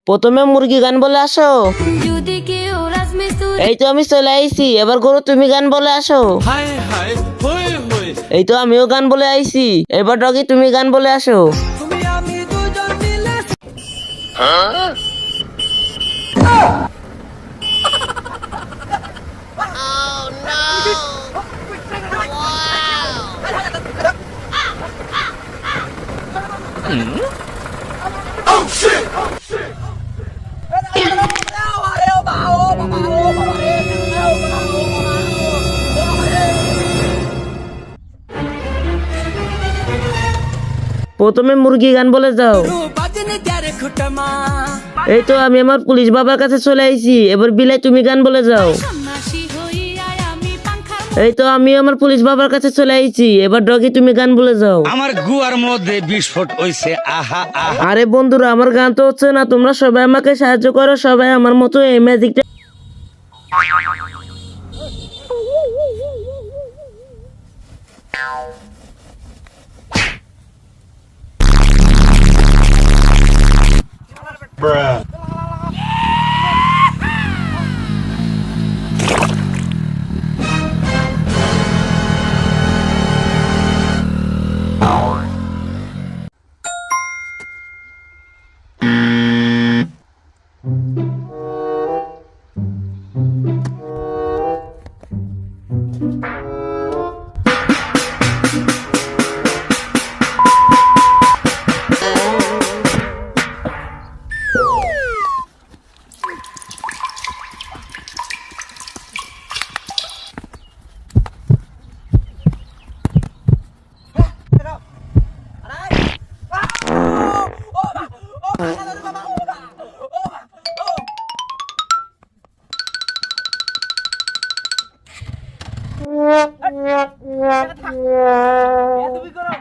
প্রথমে মুরগি গান বলে আসো। এই তো আমি চলে আইছি, এবার গরু তুমি গান বলে আসো। এই তো আমিও গান বলে আইছি, এবার ডগি তুমি গান বলে আসো। প্রথমে মুরগি গান বলে যাও। এই তো আমি আমার পুলিশ বাবার কাছে চলে আইছি, এবার বিলাই তুমি গান বলে যাও। এই তো আমি আমার পুলিশ বাবার কাছে চলে আইছি, এবার ডগি তুমি গান বলে যাও। আমার গুয়ার মধ্যে বিস্ফোট হইছে, আহা আহা। আরে বন্ধুরা, আমার গান তো হচ্ছে না, তোমরা সবাই আমাকে সাহায্য করো, সবাই আমার মতো এই ম্যাজিকটা। তুমি করো